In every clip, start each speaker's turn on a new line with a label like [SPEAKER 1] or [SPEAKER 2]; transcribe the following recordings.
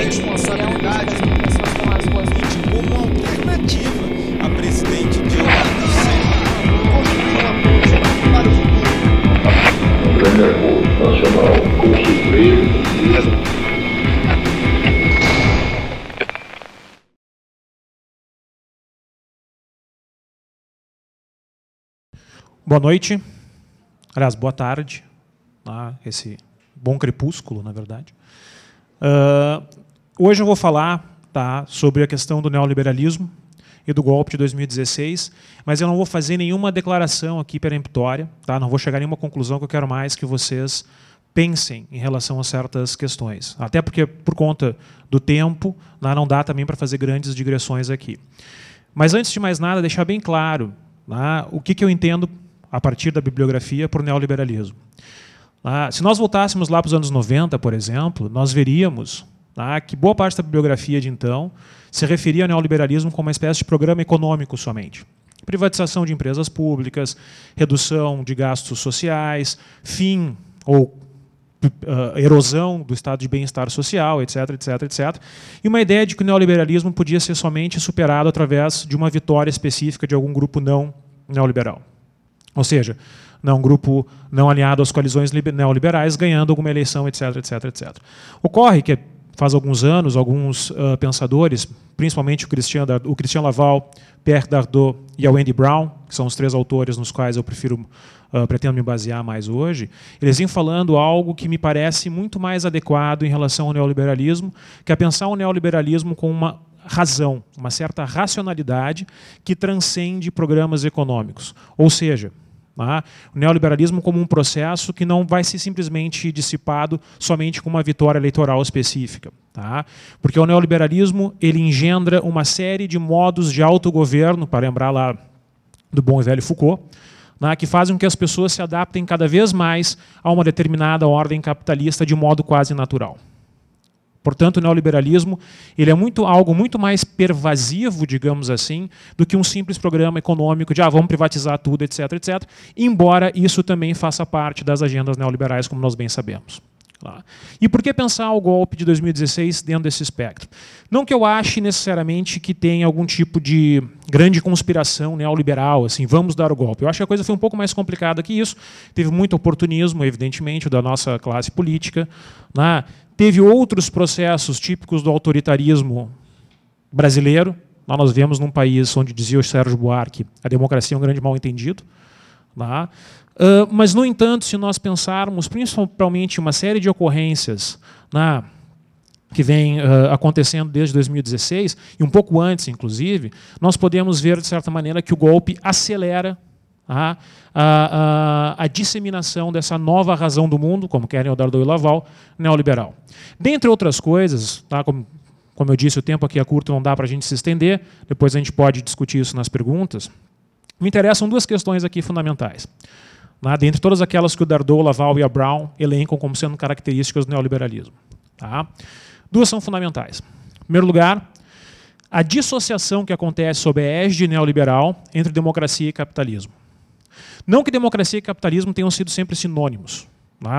[SPEAKER 1] responsabilidade como alternativa a presidente Dilma Rousseff.
[SPEAKER 2] Um grande acordo nacional com o Supremo.
[SPEAKER 3] Boa noite, aliás, boa tarde, esse bom crepúsculo, na verdade. Hoje eu vou falar sobre a questão do neoliberalismo e do golpe de 2016, mas eu não vou fazer nenhuma declaração aqui peremptória, não vou chegar a nenhuma conclusão, que eu quero mais que vocês pensem em relação a certas questões. Até porque, por conta do tempo, não dá também para fazer grandes digressões aqui. Mas, antes de mais nada, deixar bem claro o que eu entendo, a partir da bibliografia, por neoliberalismo. Se nós voltássemos lá para os anos 90, por exemplo, nós veríamos que boa parte da bibliografia de então se referia ao neoliberalismo como uma espécie de programa econômico somente. Privatização de empresas públicas, redução de gastos sociais, fim ou erosão do estado de bem-estar social, etc., etc., etc. E uma ideia de que o neoliberalismo podia ser somente superado através de uma vitória específica de algum grupo não neoliberal. Ou seja, um grupo não alinhado às coalizões neoliberais ganhando alguma eleição, etc., etc., etc. Ocorre que, faz alguns anos, alguns pensadores, principalmente o Christian Laval, Pierre Dardot e a Wendy Brown, que são os três autores nos quais eu pretendo me basear mais hoje, eles vêm falando algo que me parece muito mais adequado em relação ao neoliberalismo, que é pensar o neoliberalismo com uma razão, uma certa racionalidade que transcende programas econômicos. Ou seja, o neoliberalismo como um processo que não vai ser simplesmente dissipado somente com uma vitória eleitoral específica. Porque o neoliberalismo ele engendra uma série de modos de autogoverno, para lembrar lá do bom e velho Foucault, que fazem com que as pessoas se adaptem cada vez mais a uma determinada ordem capitalista de modo quase natural. Portanto, o neoliberalismo ele é algo muito mais pervasivo, digamos assim, do que um simples programa econômico de vamos privatizar tudo, etc., etc., embora isso também faça parte das agendas neoliberais, como nós bem sabemos. E por que pensar o golpe de 2016 dentro desse espectro? Não que eu ache necessariamente que tem algum tipo de grande conspiração neoliberal, assim, vamos dar o golpe. Eu acho que a coisa foi um pouco mais complicada que isso. Teve muito oportunismo, evidentemente, da nossa classe política. Teve outros processos típicos do autoritarismo brasileiro. Nós vivemos num país onde, dizia o Sérgio Buarque, a democracia é um grande mal-entendido. Mas, no entanto, se nós pensarmos principalmente uma série de ocorrências que vem acontecendo desde 2016, e um pouco antes, inclusive, nós podemos ver, de certa maneira, que o golpe acelera a disseminação dessa nova razão do mundo, como querem o Dardot e o Laval, neoliberal. Dentre outras coisas, como eu disse, o tempo aqui é curto, não dá para a gente se estender, depois a gente pode discutir isso nas perguntas. Me interessam duas questões aqui fundamentais. Dentre todas aquelas que o Dardot, o Laval e a Brown elencam como sendo características do neoliberalismo. Duas são fundamentais. Em primeiro lugar, a dissociação que acontece sob a égide neoliberal entre democracia e capitalismo. Não que democracia e capitalismo tenham sido sempre sinônimos.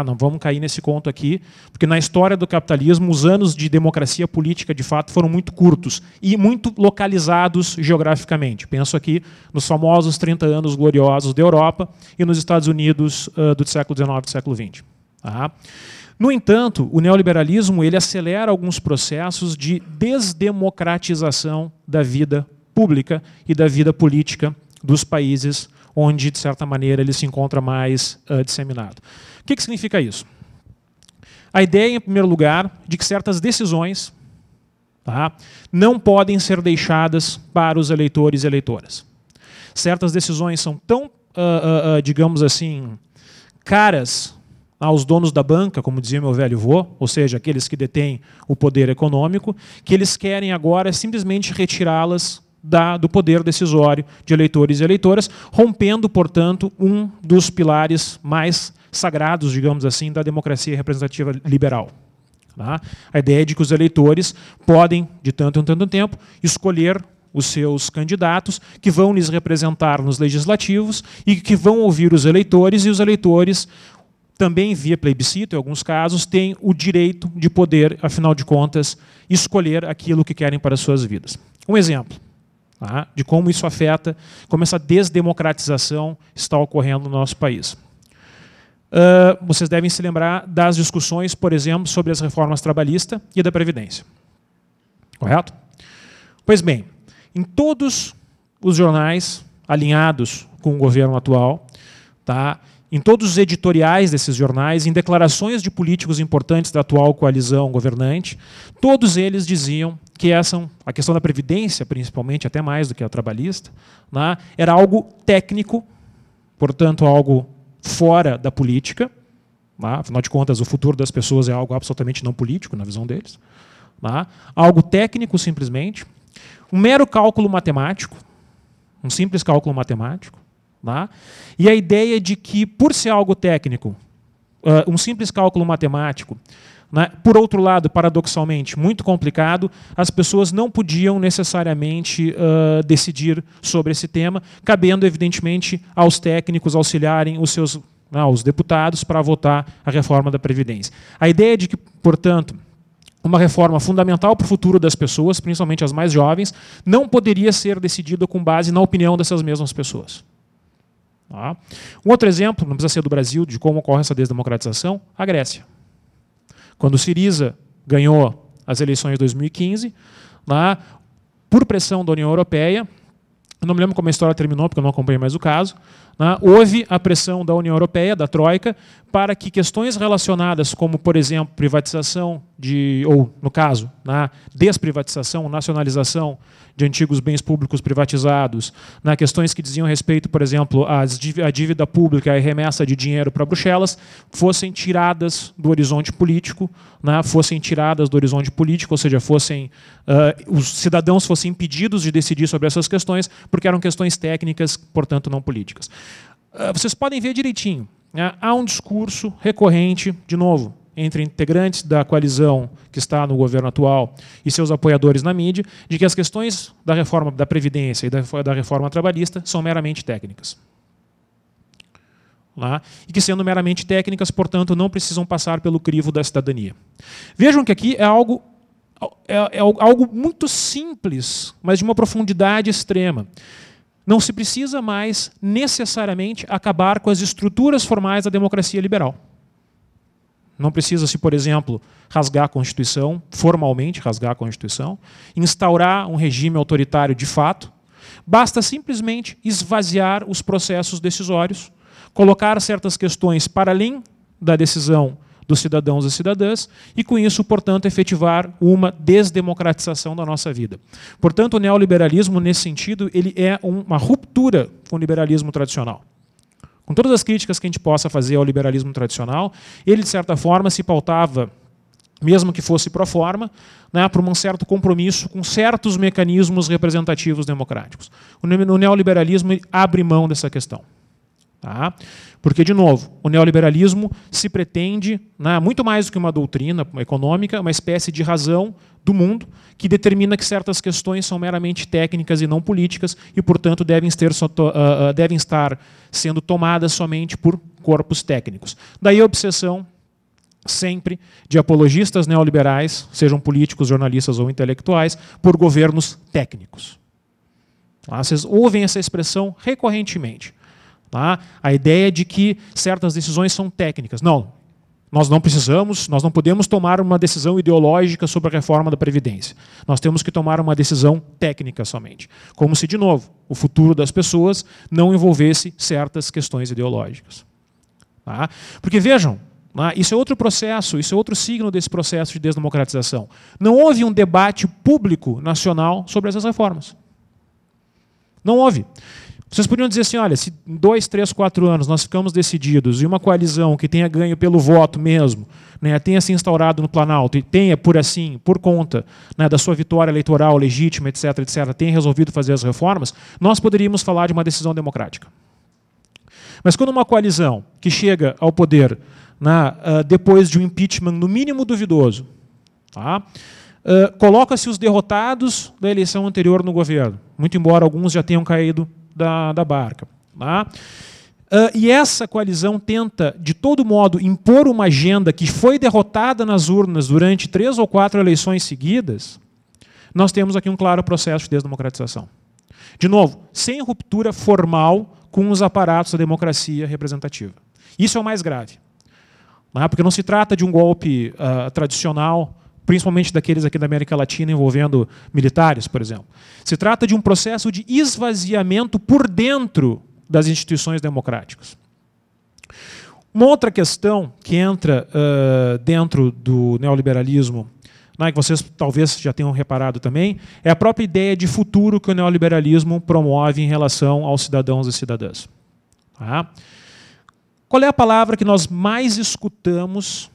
[SPEAKER 3] Não vamos cair nesse conto aqui, porque na história do capitalismo os anos de democracia política, de fato, foram muito curtos e muito localizados geograficamente. Penso aqui nos famosos 30 anos gloriosos da Europa e nos Estados Unidos do século XIX e do século XX. No entanto, o neoliberalismo ele acelera alguns processos de desdemocratização da vida pública e da vida política dos países onde, de certa maneira, ele se encontra mais disseminado. O que significa isso? A ideia, em primeiro lugar, de que certas decisões não podem ser deixadas para os eleitores e eleitoras. Certas decisões são tão, digamos assim, caras aos donos da banca, como dizia meu velho vô, ou seja, aqueles que detêm o poder econômico, que eles querem agora simplesmente retirá-las do poder decisório de eleitores e eleitoras, rompendo, portanto, um dos pilares mais sagrados, digamos assim, da democracia representativa liberal. A ideia é de que os eleitores podem, de tanto em tanto tempo, escolher os seus candidatos que vão lhes representar nos legislativos e que vão ouvir os eleitores, e os eleitores também via plebiscito, em alguns casos, têm o direito de poder, afinal de contas, escolher aquilo que querem para as suas vidas. Um exemplo, tá, de como isso afeta, como essa desdemocratização está ocorrendo no nosso país. Vocês devem se lembrar das discussões, por exemplo, sobre as reformas trabalhista e da Previdência. Correto? Pois bem, em todos os jornais alinhados com o governo atual, tá, em todos os editoriais desses jornais, em declarações de políticos importantes da atual coalizão governante, todos eles diziam que a questão da Previdência, principalmente, até mais do que a trabalhista, né, era algo técnico, portanto, algo fora da política. Afinal de contas, o futuro das pessoas é algo absolutamente não político, na visão deles. Algo técnico, simplesmente. Um mero cálculo matemático, um simples cálculo matemático. E a ideia de que, por ser algo técnico, um simples cálculo matemático, por outro lado, paradoxalmente, muito complicado, as pessoas não podiam necessariamente decidir sobre esse tema, cabendo, evidentemente, aos técnicos auxiliarem os deputados para votar a reforma da Previdência. A ideia de que, portanto, uma reforma fundamental para o futuro das pessoas, principalmente as mais jovens, não poderia ser decidida com base na opinião dessas mesmas pessoas. Um outro exemplo, não precisa ser do Brasil, de como ocorre essa desdemocratização, a Grécia. Quando o Syriza ganhou as eleições de 2015, por pressão da União Europeia, eu não me lembro como a história terminou, porque eu não acompanhei mais o caso, houve a pressão da União Europeia, da Troika, para que questões relacionadas como, por exemplo, privatização ou, no caso, desprivatização, nacionalização de antigos bens públicos privatizados, questões que diziam respeito, por exemplo, à dívida pública, à remessa de dinheiro para Bruxelas, fossem tiradas do horizonte político, ou seja, os cidadãos fossem impedidos de decidir sobre essas questões, porque eram questões técnicas, portanto, não políticas. Vocês podem ver direitinho. Há um discurso recorrente, de novo, entre integrantes da coalizão que está no governo atual e seus apoiadores na mídia, de que as questões da reforma da Previdência e da reforma trabalhista são meramente técnicas. E que, sendo meramente técnicas, portanto, não precisam passar pelo crivo da cidadania. Vejam que aqui é algo muito simples, mas de uma profundidade extrema. Não se precisa mais, necessariamente, acabar com as estruturas formais da democracia liberal. Não precisa-se, por exemplo, rasgar a Constituição, formalmente rasgar a Constituição, instaurar um regime autoritário de fato. Basta simplesmente esvaziar os processos decisórios, colocar certas questões para além da decisão dos cidadãos e cidadãs e, com isso, portanto, efetivar uma desdemocratização da nossa vida. Portanto, o neoliberalismo, nesse sentido, ele é uma ruptura com o liberalismo tradicional. Com todas as críticas que a gente possa fazer ao liberalismo tradicional, ele, de certa forma, se pautava, mesmo que fosse pro forma, por um certo compromisso com certos mecanismos representativos democráticos. O neoliberalismo abre mão dessa questão. Porque, de novo, o neoliberalismo se pretende, muito mais do que uma doutrina econômica, uma espécie de razão do mundo que determina que certas questões são meramente técnicas e não políticas e, portanto, devem estar sendo tomadas somente por corpos técnicos. Daí a obsessão sempre de apologistas neoliberais, sejam políticos, jornalistas ou intelectuais, por governos técnicos. Vocês ouvem essa expressão recorrentemente. A ideia de que certas decisões são técnicas. Não, nós não podemos tomar uma decisão ideológica sobre a reforma da Previdência. Nós temos que tomar uma decisão técnica somente. Como se, de novo, o futuro das pessoas não envolvesse certas questões ideológicas. Porque, vejam, isso é outro processo, isso é outro signo desse processo de desdemocratização. Não houve um debate público nacional sobre essas reformas. Não houve. Vocês poderiam dizer assim, olha, se em 2, 3, 4 anos nós ficamos decididos e uma coalizão que tenha ganho pelo voto mesmo, tenha se instaurado no Planalto e tenha, por conta da sua vitória eleitoral legítima, etc., tenha resolvido fazer as reformas, nós poderíamos falar de uma decisão democrática. Mas quando uma coalizão que chega ao poder depois de um impeachment no mínimo duvidoso, coloca-se os derrotados da eleição anterior no governo, muito embora alguns já tenham caído da barca. E essa coalizão tenta, de todo modo, impor uma agenda que foi derrotada nas urnas durante 3 ou 4 eleições seguidas. Nós temos aqui um claro processo de desdemocratização. De novo, sem ruptura formal com os aparatos da democracia representativa. Isso é o mais grave. Porque não se trata de um golpe tradicional, principalmente daqueles aqui da América Latina envolvendo militares, por exemplo. Se trata de um processo de esvaziamento por dentro das instituições democráticas. Uma outra questão que entra dentro do neoliberalismo, que vocês talvez já tenham reparado também, é a própria ideia de futuro que o neoliberalismo promove em relação aos cidadãos e cidadãs. Qual é a palavra que nós mais escutamos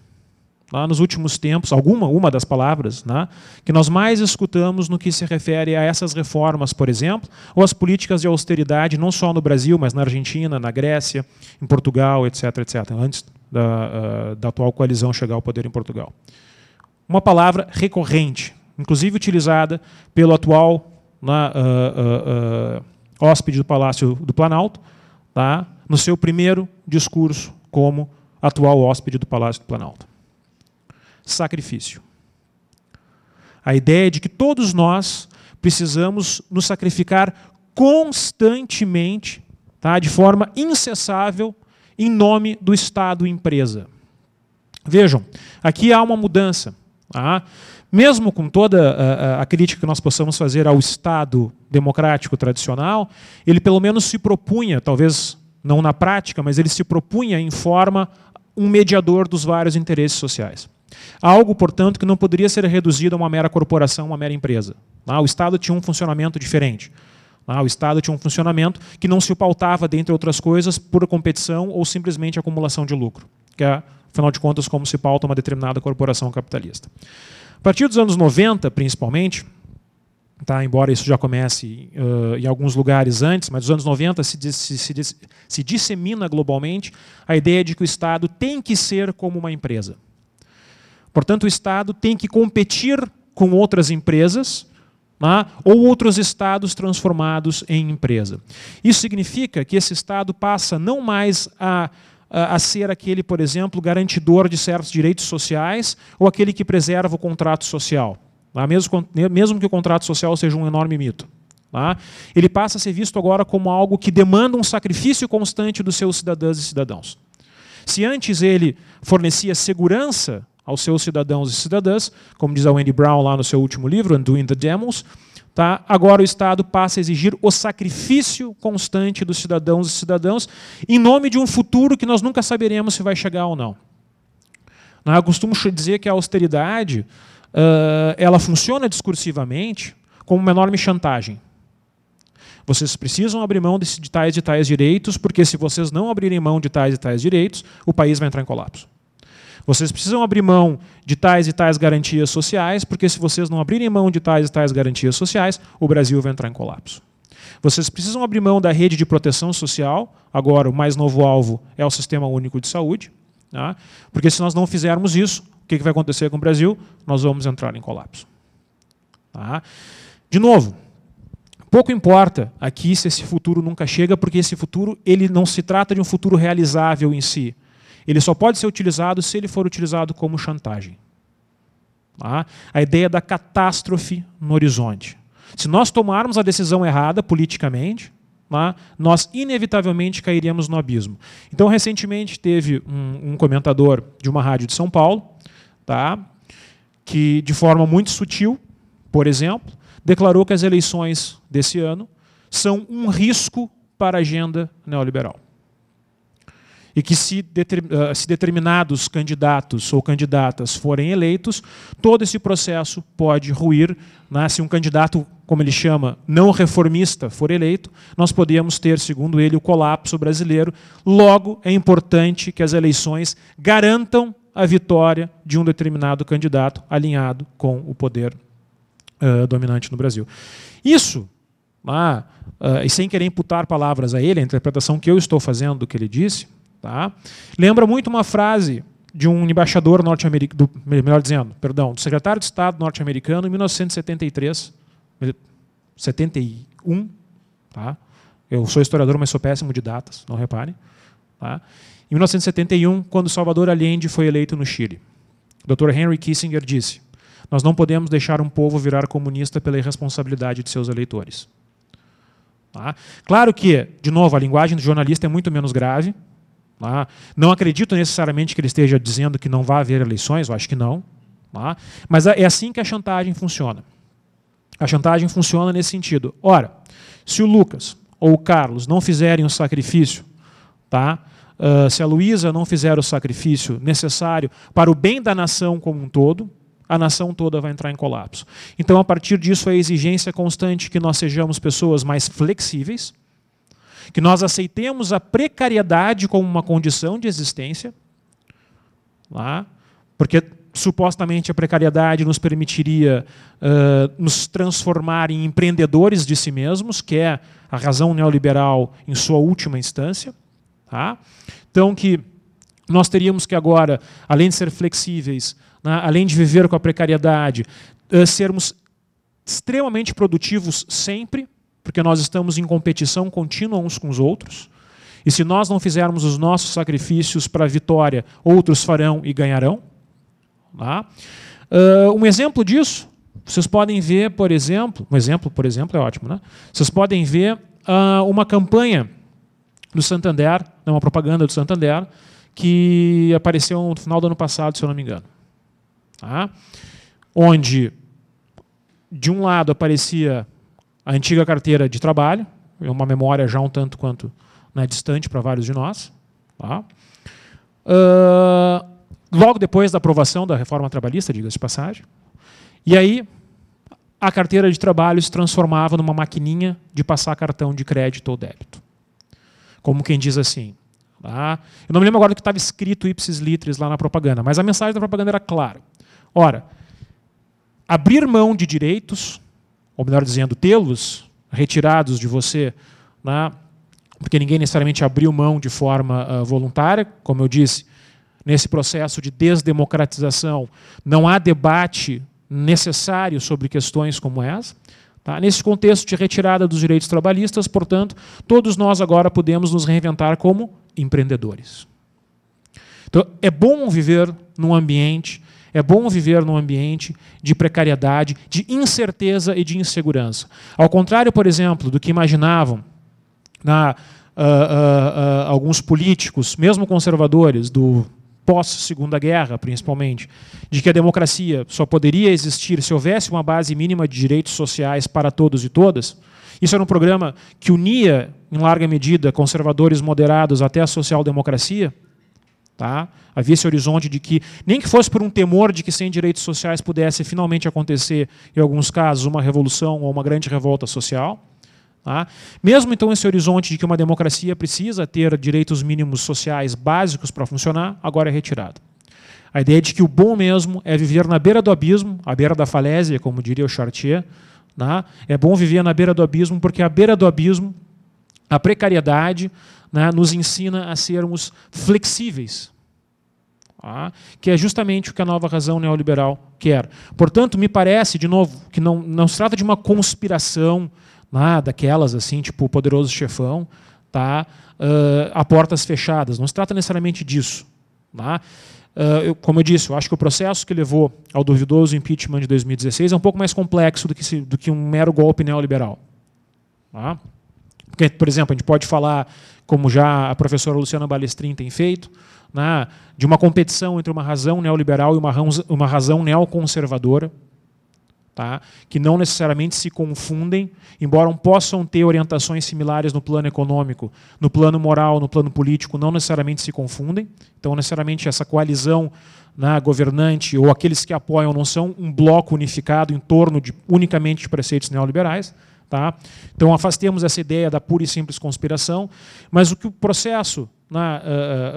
[SPEAKER 3] nos últimos tempos, uma das palavras que nós mais escutamos no que se refere a essas reformas, por exemplo, ou as políticas de austeridade, não só no Brasil, mas na Argentina, na Grécia, em Portugal, etc., etc., antes da atual coalizão chegar ao poder em Portugal. Uma palavra recorrente, inclusive utilizada pelo atual hóspede do Palácio do Planalto, no seu primeiro discurso como atual hóspede do Palácio do Planalto. Sacrifício. A ideia de que todos nós precisamos nos sacrificar constantemente, de forma incessável, em nome do Estado-empresa. Vejam, aqui há uma mudança. Mesmo com toda a crítica que nós possamos fazer ao Estado democrático tradicional, ele pelo menos se propunha, talvez não na prática, mas ele se propunha em forma um mediador dos vários interesses sociais. Algo, portanto, que não poderia ser reduzido a uma mera corporação, uma mera empresa. O Estado tinha um funcionamento diferente. O Estado tinha um funcionamento que não se pautava, dentre outras coisas, por competição ou simplesmente acumulação de lucro, que é, afinal de contas, como se pauta uma determinada corporação capitalista. A partir dos anos 90, principalmente, embora isso já comece em alguns lugares antes, mas nos anos 90 se dissemina globalmente a ideia de que o Estado tem que ser como uma empresa. Portanto, o Estado tem que competir com outras empresas, ou outros Estados transformados em empresa. Isso significa que esse Estado passa não mais a ser aquele, por exemplo, garantidor de certos direitos sociais ou aquele que preserva o contrato social, mesmo que o contrato social seja um enorme mito. Ele passa a ser visto agora como algo que demanda um sacrifício constante dos seus cidadãs e cidadãos. Se antes ele fornecia segurança aos seus cidadãos e cidadãs, como diz a Wendy Brown lá no seu último livro, Undoing the Demos, agora o Estado passa a exigir o sacrifício constante dos cidadãos e cidadãs em nome de um futuro que nós nunca saberemos se vai chegar ou não. Eu costumo dizer que a austeridade ela funciona discursivamente como uma enorme chantagem. Vocês precisam abrir mão de tais e tais direitos, porque se vocês não abrirem mão de tais e tais direitos, o país vai entrar em colapso. Vocês precisam abrir mão de tais e tais garantias sociais, porque se vocês não abrirem mão de tais e tais garantias sociais, o Brasil vai entrar em colapso. Vocês precisam abrir mão da rede de proteção social, agora o mais novo alvo é o Sistema Único de Saúde, porque se nós não fizermos isso, o que vai acontecer com o Brasil? Nós vamos entrar em colapso. De novo, pouco importa aqui se esse futuro nunca chega, porque esse futuro ele não se trata de um futuro realizável em si. Ele só pode ser utilizado se ele for utilizado como chantagem. A ideia da catástrofe no horizonte. Se nós tomarmos a decisão errada politicamente, nós inevitavelmente cairíamos no abismo. Então, recentemente, teve um comentador de uma rádio de São Paulo, que, de forma muito sutil, por exemplo, declarou que as eleições desse ano são um risco para a agenda neoliberal. E que se determinados candidatos ou candidatas forem eleitos, todo esse processo pode ruir. Se um candidato, como ele chama, não reformista for eleito, nós podemos ter, segundo ele, o colapso brasileiro. Logo, é importante que as eleições garantam a vitória de um determinado candidato alinhado com o poder dominante no Brasil. Isso, e sem querer imputar palavras a ele, a interpretação que eu estou fazendo do que ele disse, lembra muito uma frase de um embaixador norte-americano, do secretário de Estado norte-americano em 1973, 71, Eu sou historiador, mas sou péssimo de datas, não reparem, Tá? Em 1971, quando Salvador Allende foi eleito no Chile, o Dr. Henry Kissinger disse: nós não podemos deixar um povo virar comunista pela irresponsabilidade de seus eleitores. Tá? Claro que, de novo, a linguagem do jornalista é muito menos grave. Tá? Não acredito necessariamente que ele esteja dizendo que não vai haver eleições, eu acho que não. Tá? Mas é assim que a chantagem funciona. A chantagem funciona nesse sentido. Ora, se o Lucas ou o Carlos não fizerem o sacrifício, tá? Se a Luísa não fizer o sacrifício necessário para o bem da nação como um todo, a nação toda vai entrar em colapso. Então, a partir disso, a exigência constante que nós sejamos pessoas mais flexíveis, que nós aceitemos a precariedade como uma condição de existência, tá? Porque supostamente a precariedade nos permitiria nos transformar em empreendedores de si mesmos, que é a razão neoliberal em sua última instância. Tá? Então, que nós teríamos que agora, além de ser flexíveis, né, além de viver com a precariedade, sermos extremamente produtivos sempre, porque nós estamos em competição contínua uns com os outros, e se nós não fizermos os nossos sacrifícios para a vitória, outros farão e ganharão. Tá? Um exemplo disso, vocês podem ver, por exemplo, é ótimo, né? Vocês podem ver uma campanha do Santander, uma propaganda do Santander, que apareceu no final do ano passado, se eu não me engano. Tá? Onde, de um lado, aparecia a antiga carteira de trabalho, uma memória já um tanto quanto, né, distante para vários de nós. Tá? Logo depois da aprovação da reforma trabalhista, diga-se de passagem. E aí, a carteira de trabalho se transformava numa maquininha de passar cartão de crédito ou débito. Como quem diz assim. Tá? Eu não me lembro agora do que estava escrito ipsis litteris lá na propaganda, mas a mensagem da propaganda era clara. Ora, abrir mão de direitos, ou melhor dizendo, tê-los retirados de você, né, porque ninguém necessariamente abriu mão de forma voluntária, como eu disse, nesse processo de desdemocratização, não há debate necessário sobre questões como essa. Tá? Nesse contexto de retirada dos direitos trabalhistas, portanto, todos nós agora podemos nos reinventar como empreendedores. Então, é bom viver num ambiente de precariedade, de incerteza e de insegurança. Ao contrário, por exemplo, do que imaginavam alguns políticos, mesmo conservadores, do pós-Segunda Guerra, principalmente, de que a democracia só poderia existir se houvesse uma base mínima de direitos sociais para todos e todas. Isso era um programa que unia, em larga medida, conservadores moderados até a social-democracia. Tá? Havia esse horizonte de que, nem que fosse por um temor de que sem direitos sociais pudesse finalmente acontecer, em alguns casos, uma revolução ou uma grande revolta social. Tá? Mesmo então esse horizonte de que uma democracia precisa ter direitos mínimos sociais básicos para funcionar, agora é retirado. A ideia de que o bom mesmo é viver na beira do abismo, à beira da falésia, como diria o Chartier. Tá? É bom viver na beira do abismo, porque à beira do abismo, a precariedade, né, nos ensina a sermos flexíveis. Tá? Que é justamente o que a nova razão neoliberal quer. Portanto, me parece, de novo, que não se trata de uma conspiração, daquelas assim, tipo o Poderoso Chefão, tá? A portas fechadas. Não se trata necessariamente disso. Tá? Como eu disse, eu acho que o processo que levou ao duvidoso impeachment de 2016 é um pouco mais complexo do que um mero golpe neoliberal. Tá? Porque, por exemplo, a gente pode falar, como já a professora Luciana Balestrin tem feito, né, de uma competição entre uma razão neoliberal e uma razão neoconservadora, tá? Que não necessariamente se confundem, embora possam ter orientações similares no plano econômico, no plano moral, no plano político, não necessariamente se confundem. Então, necessariamente, essa coalizão, né, governante ou aqueles que apoiam não são um bloco unificado em torno unicamente de preceitos neoliberais. Tá? Então, afastemos essa ideia da pura e simples conspiração, mas o que o processo,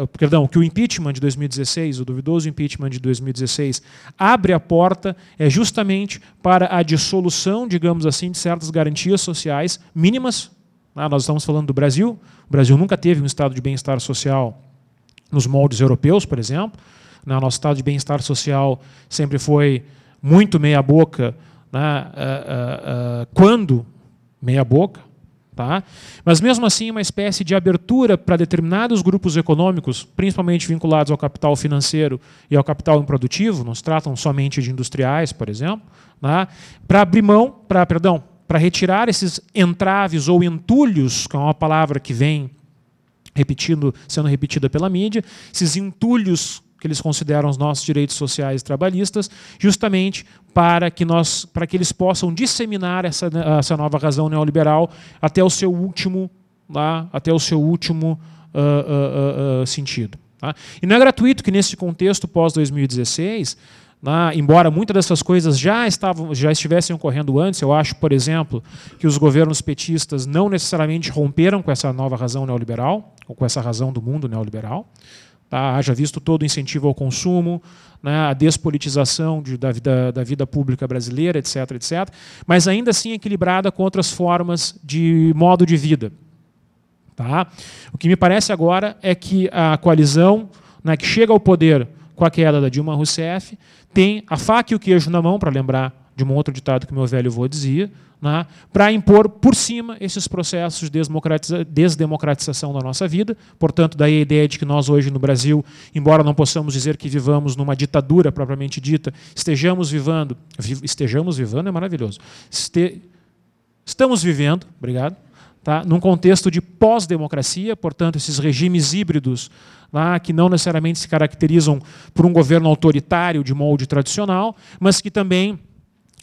[SPEAKER 3] o que o impeachment de 2016, o duvidoso impeachment de 2016, abre a porta é justamente para a dissolução, digamos assim, de certas garantias sociais mínimas. Nós estamos falando do Brasil. O Brasil nunca teve um estado de bem-estar social nos moldes europeus, por exemplo. Nosso estado de bem-estar social sempre foi muito meia-boca, quando meia-boca, Tá? Mas, mesmo assim, uma espécie de abertura para determinados grupos econômicos, principalmente vinculados ao capital financeiro e ao capital improdutivo, não se tratam somente de industriais, por exemplo, tá? Para abrir mão, para retirar esses entraves ou entulhos, que é uma palavra que vem sendo repetida pela mídia, esses entulhos que eles consideram os nossos direitos sociais e trabalhistas, justamente para que eles possam disseminar essa nova razão neoliberal até o seu último sentido. Tá? E não é gratuito que, nesse contexto pós-2016, embora muitas dessas coisas já estivessem ocorrendo antes, eu acho, por exemplo, que os governos petistas não necessariamente romperam com essa nova razão neoliberal, ou com essa razão do mundo neoliberal. Tá? Haja visto todo o incentivo ao consumo, né, a despolitização da vida pública brasileira, etc., etc., mas ainda assim equilibrada com outras formas de modo de vida. Tá? O que me parece agora é que a coalizão, né, que chega ao poder com a queda da Dilma Rousseff tem a faca e o queijo na mão, para lembrar de um outro ditado que meu velho avô dizia, né, para impor por cima esses processos de desdemocratização da nossa vida. Portanto, daí a ideia de que nós hoje no Brasil, embora não possamos dizer que vivamos numa ditadura propriamente dita, estejamos vivendo é maravilhoso, estamos vivendo, obrigado, tá, num contexto de pós-democracia, portanto, esses regimes híbridos que não necessariamente se caracterizam por um governo autoritário de molde tradicional, mas que também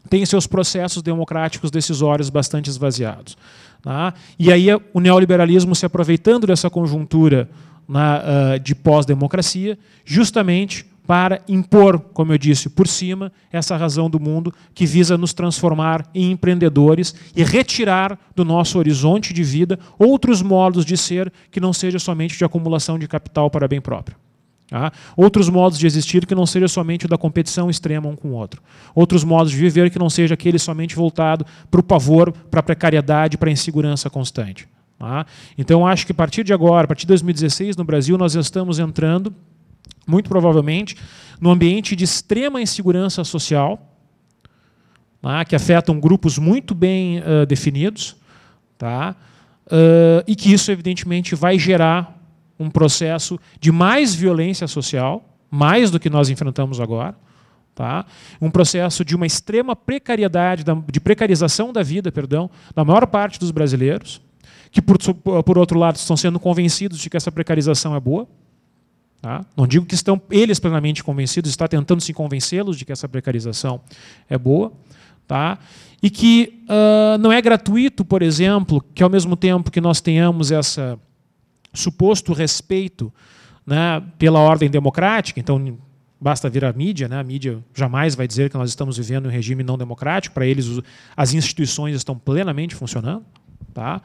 [SPEAKER 3] tem seus processos democráticos decisórios bastante esvaziados. Tá? E aí o neoliberalismo se aproveitando dessa conjuntura de pós-democracia, justamente para impor, como eu disse, por cima, essa razão do mundo que visa nos transformar em empreendedores e retirar do nosso horizonte de vida outros modos de ser que não seja somente de acumulação de capital para bem próprio. Tá? Outros modos de existir que não seja somente o da competição extrema um com o outro. Outros modos de viver que não seja aquele somente voltado para o pavor, para a precariedade, para a insegurança constante. Tá? Então, acho que a partir de agora, a partir de 2016, no Brasil, nós estamos entrando, muito provavelmente, num ambiente de extrema insegurança social, que afetam grupos muito bem definidos, tá? E que isso, evidentemente, vai gerar um processo de mais violência social, mais do que nós enfrentamos agora, tá? Um processo de uma extrema precariedade, de precarização da vida, da maior parte dos brasileiros, que, por outro lado, estão sendo convencidos de que essa precarização é boa. Tá? Não digo que estão eles plenamente convencidos, está tentando se convencê-los de que essa precarização é boa. Tá? E que não é gratuito, por exemplo, que ao mesmo tempo que nós tenhamos esse suposto respeito, né, pela ordem democrática, então basta vir a mídia, né? A mídia jamais vai dizer que nós estamos vivendo em um regime não democrático, para eles as instituições estão plenamente funcionando. Tá?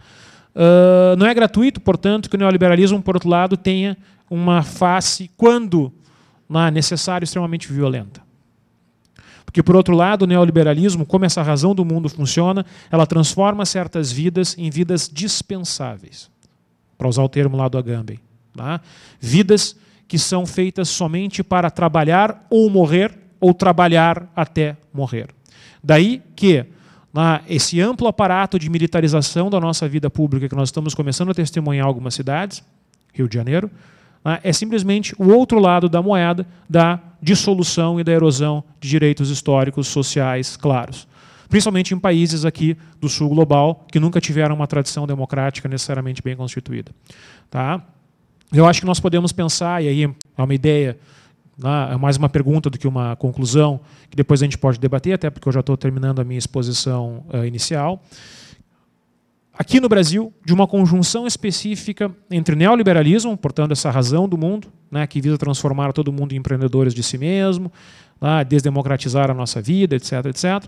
[SPEAKER 3] Não é gratuito, portanto, que o neoliberalismo, por outro lado, tenha uma face, quando necessário, extremamente violenta. Porque, por outro lado, o neoliberalismo, como essa razão do mundo funciona, ela transforma certas vidas em vidas dispensáveis, para usar o termo lá do Agamben. Tá? Vidas que são feitas somente para trabalhar ou morrer, ou trabalhar até morrer. Daí que esse amplo aparato de militarização da nossa vida pública que nós estamos começando a testemunhar em algumas cidades, Rio de Janeiro, é simplesmente o outro lado da moeda da dissolução e da erosão de direitos históricos, sociais, claros. Principalmente em países aqui do sul global, que nunca tiveram uma tradição democrática necessariamente bem constituída. Tá? Eu acho que nós podemos pensar, e aí é uma ideia, é mais uma pergunta do que uma conclusão, que depois a gente pode debater, até porque eu já estou terminando a minha exposição inicial. Aqui no Brasil, de uma conjunção específica entre neoliberalismo, portanto, essa razão do mundo, né, que visa transformar todo mundo em empreendedores de si mesmo, desdemocratizar a nossa vida, etc., etc.,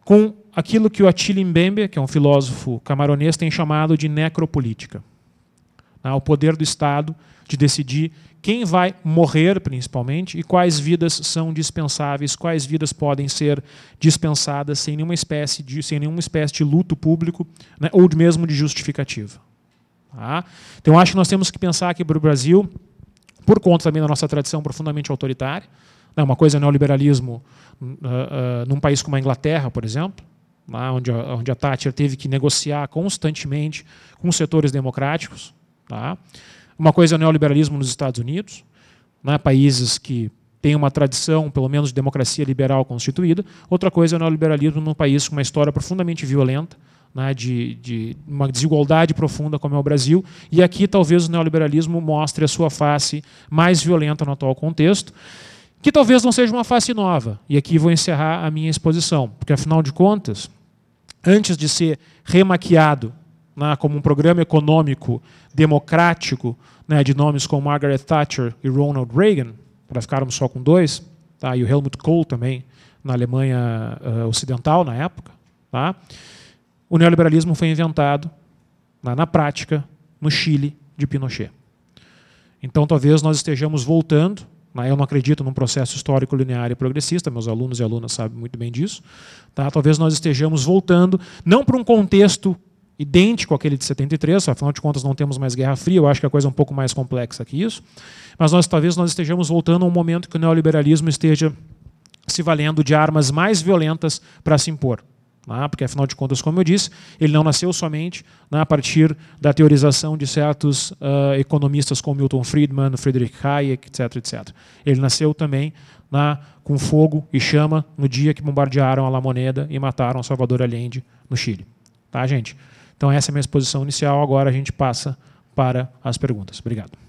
[SPEAKER 3] com aquilo que o Achille Mbembe, que é um filósofo camaronês, tem chamado de necropolítica. O poder do Estado de decidir quem vai morrer, principalmente, e quais vidas são dispensáveis, quais vidas podem ser dispensadas sem nenhuma espécie de luto público, né, ou mesmo de justificativa. Tá? Então, acho que nós temos que pensar aqui para o Brasil, por conta também da nossa tradição profundamente autoritária, né, uma coisa é o neoliberalismo num país como a Inglaterra, por exemplo, lá onde a Thatcher teve que negociar constantemente com setores democráticos. Tá? Uma coisa é o neoliberalismo nos Estados Unidos, né, países que têm uma tradição, pelo menos, de democracia liberal constituída. Outra coisa é o neoliberalismo num país com uma história profundamente violenta, né, de uma desigualdade profunda como é o Brasil. E aqui talvez o neoliberalismo mostre a sua face mais violenta no atual contexto, que talvez não seja uma face nova. E aqui vou encerrar a minha exposição, porque, afinal de contas, antes de ser remaquiado, né, como um programa econômico democrático, né, de nomes como Margaret Thatcher e Ronald Reagan, para ficarmos só com dois, tá, e o Helmut Kohl também, na Alemanha Ocidental, na época, tá, o neoliberalismo foi inventado, na prática, no Chile de Pinochet. Então, talvez nós estejamos voltando. Eu não acredito num processo histórico linear e progressista, meus alunos e alunas sabem muito bem disso. Tá? Talvez nós estejamos voltando, não para um contexto idêntico àquele de 73, afinal de contas não temos mais Guerra Fria, eu acho que a coisa é um pouco mais complexa que isso, mas talvez nós estejamos voltando a um momento que o neoliberalismo esteja se valendo de armas mais violentas para se impor. Porque, afinal de contas, como eu disse, ele não nasceu somente a partir da teorização de certos economistas como Milton Friedman, Friedrich Hayek, etc., etc. Ele nasceu também com fogo e chama no dia que bombardearam a La Moneda e mataram Salvador Allende no Chile. Tá, gente? Então, essa é a minha exposição inicial. Agora a gente passa para as perguntas. Obrigado.